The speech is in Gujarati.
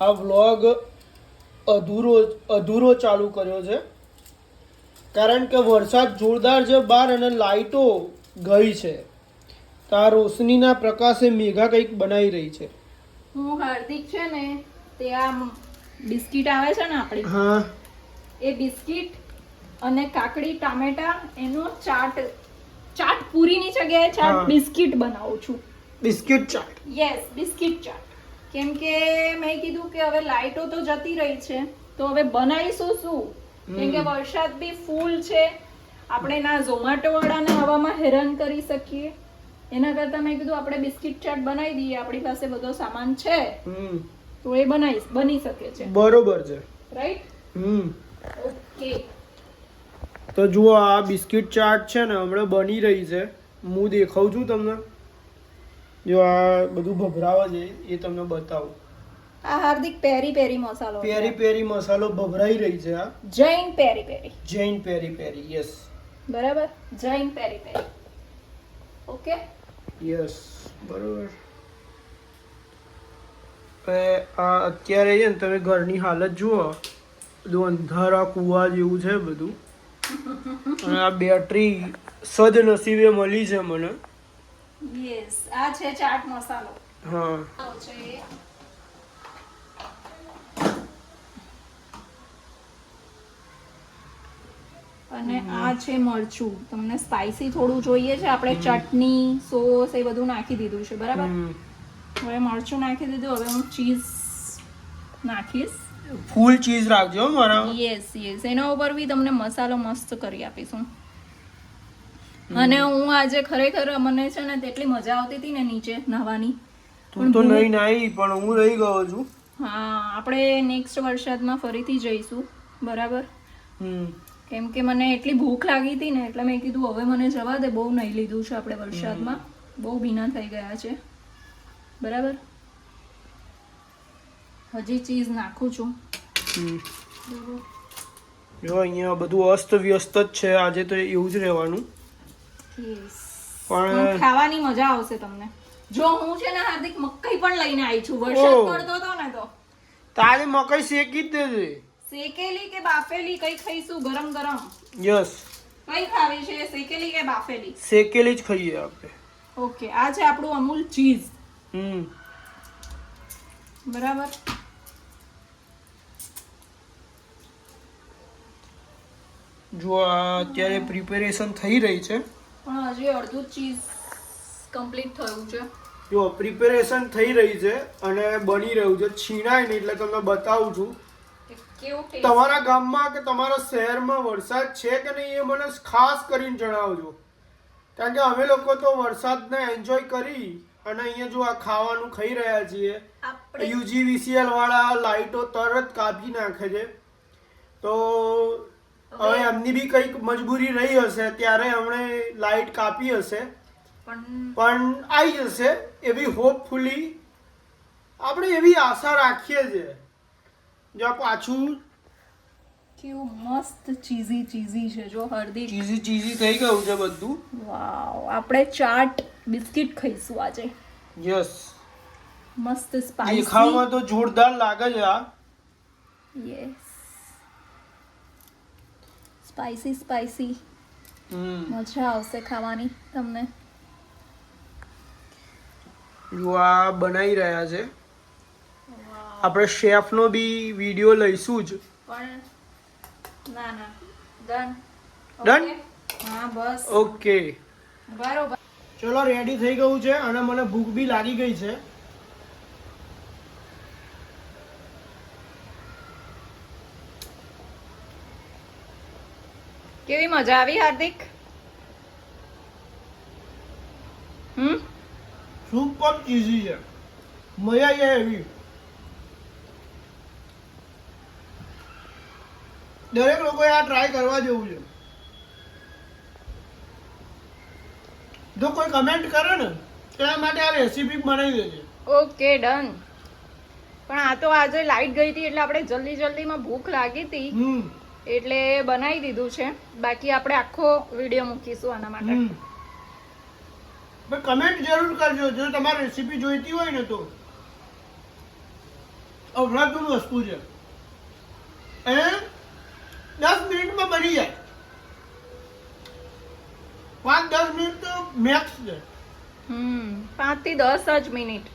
આ વ્લોગ અધૂરો ચાલુ કર્યો છે, કારણ કે વરસાદ જોરદાર છે બહાર અને લાઇટો ગઈ છે. તો આ રોશનીના પ્રકાશે મેઘા કંઈક બનાવી રહી છે. હું હાર્દિક છે ને તે આ બિસ્કિટ આવે છે ને આપણી, હા, એ બિસ્કિટ અને કાકડી ટામેટા એનો ચાટ પૂરીની જગ્યાએ ચાટ બિસ્કિટ બનાવું છું. Biscuit chaat. Yes, biscuit chaat. કેમ કે મેં કીધું કે હવે લાઇટો તો જતી રહી છે, તો હવે બનાવીશું શું? કેમ કે વરસાદ બી ફૂલ છે, આપણે ના ઝોમેટો વાળાને હવામાં હેરાન કરી શકીએ. એના કરતા મેં કીધું આપણે બિસ્કિટ ચાટ બનાવી દઈએ, આપણી પાસે બધો સામાન છે તો એ બની શકે છે. બરોબર છે, રાઈટ? ઓકે. તો જુઓ આ બિસ્કિટ ચાટ છે ને હમણાં બની રહી છે. હું દેખાઉં છું તમને. જો આ બધું ભભરાવા છે એ તમને બતાવું. આ હાર્દિક પેરી પેરી મસાલો, પેરી પેરી મસાલો ભભરાઈ રહી છે. આ જૈન પેરી પેરી, જૈન પેરી પેરી. યસ, બરાબર, જૈન પેરી પેરી. ઓકે, યસ, બરોબર. આ અત્યારે છે ને તમે ઘરની હાલત જુઓ, બધું અંધારા કુવા જેવું છે બધું. અને આ બેટરી સદનસીબે મળી છે મને. યસ, આ છે ચાટ મસાલો. હા, અને આ છે મરચું. તમને સ્પાઈસી થોડું જોઈએ છે, આપણે ચટણી સોસ એ બધું નાખી દીધું છે, બરાબર. હવે મરચું નાખી દીધું, હવે હું ચીઝ નાખીશ. ફૂલ ચીઝ રાખજો મારા. યસ યસ, એના ઉપર બી તમને મસાલો મસ્ત કરી આપીશું. અને હું આજે ખરેખર મને છે ને તેટલી મજા આવતી હતી ને નીચે નહાવાની. તું તો નહીં નાહી પણ હું રહી ગયો છું. હા, આપણે નેક્સ્ટ વરસાદમાં ફરીથી જઈશું, બરાબર. કેમ કે મને એટલી ભૂખ લાગી હતી ને એટલે મેં કીધું હવે મને જવા દે, બહુ નહીં લીધું છે આપણે વરસાદમાં, બહુ ભીના થઈ ગયા છે, બરાબર. હજી ચીઝ નાખું છું. જો અહીંયા બધું અસ્ત વ્યસ્ત જ છે આજે, તો એવું જ રહેવાનું. પણ ખાવાની મજા આવશે તમને. જો હું છે ને હાર્દિક મકાઈ પણ લઈને આવી છું, વરસાદ પડતો હતો ને તો તારે મકાઈ શેકી જ દેજે. શેકેલી કે બાફેલી કઈ ખાઈશું? ગરમ ગરમ. યસ. કઈ ખાવી છે, શેકેલી કે બાફેલી? શેકેલી જ ખાઈએ આપણે. ઓકે, આ છે આપણું અમૂલ ચીઝ. બરાબર. જો આ અત્યારે પ્રિપેરેશન થઈ રહી છે, પણ હજી અડધું ચીઝ કમ્પ્લીટ થયું છે. જો પ્રિપેરેશન થઈ રહી છે અને બની રહ્યું છે, છીણાય નહીં એટલે તમને બતાવું છું. તમારા ગામમાં કે તમારા શહેરમાં વરસાદ છે કે નહીં એ મને ખાસ કરીને જણાવજો, કારણ કે અમે લોકો તો વરસાદને એન્જોય કરી અને અહીંયા જો આ ખાવાનું ખાઈ રહ્યા છીએ. UGVCL વાળા લાઇટો તરત કાપી નાખે છે, તો હવે એમની બી કંઈક મજબૂરી રહી હશે, ત્યારે એમણે લાઇટ કાપી હશે, પણ આવી જશે એવી હોપફુલી આપણે એવી આશા રાખીએ છીએ. જો પાછું કેવું મસ્ત ચીઝી ચીઝી છે. જો હળદી ચીઝી ચીઝી થઈ ગયું છે બધું. વાવ, આપણે ચાટ બિસ્કિટ ખાઈશું આજે. યસ, મસ્ત સ્પાઈસી. દેખાવમાં તો જોરદાર લાગે છે આ. Yes, spicy spicy. મજા આવશે ખાવાની તમને. જો આ બનાવી રહ્યા છે, આપણે શેફનો બી વિડિયો લઈશું જ. પણ ના ના, ડન ડન. હા બસ, ઓકે, બરોબર. ચલો રેડી થઈ ગયું છે અને મને ભૂખ બી લાગી ગઈ છે. કેવી મજા આવી હાર્દિક? સુપર ચીઝી છે, મજા આવી એવી. દરેક લોકોએ આ ટ્રાય કરવા જેવું છે. જો કોઈ કમેન્ટ કરે ને તેના માટે આ રેસીપી બનાવી દેજે. Okay, done. પણ આ તો આજે લાઈટ ગઈ હતી એટલે આપણે જલ્દી જલ્દીમાં ભૂખ લાગી હતી એટલે બનાવી દીધું છે. બાકી આપણે આખો વિડીયો મૂકીશું આના માટે. કમેન્ટ જરૂર કરજો જો તમારે રેસીપી જોઈતી હોય ને તો. અવરાતું વસ્તુ છે એ 10 મિનિટમાં બની જાય 5-10 મિનિટ તો મેક્સ છે 5 થી 10 જ મિનિટ.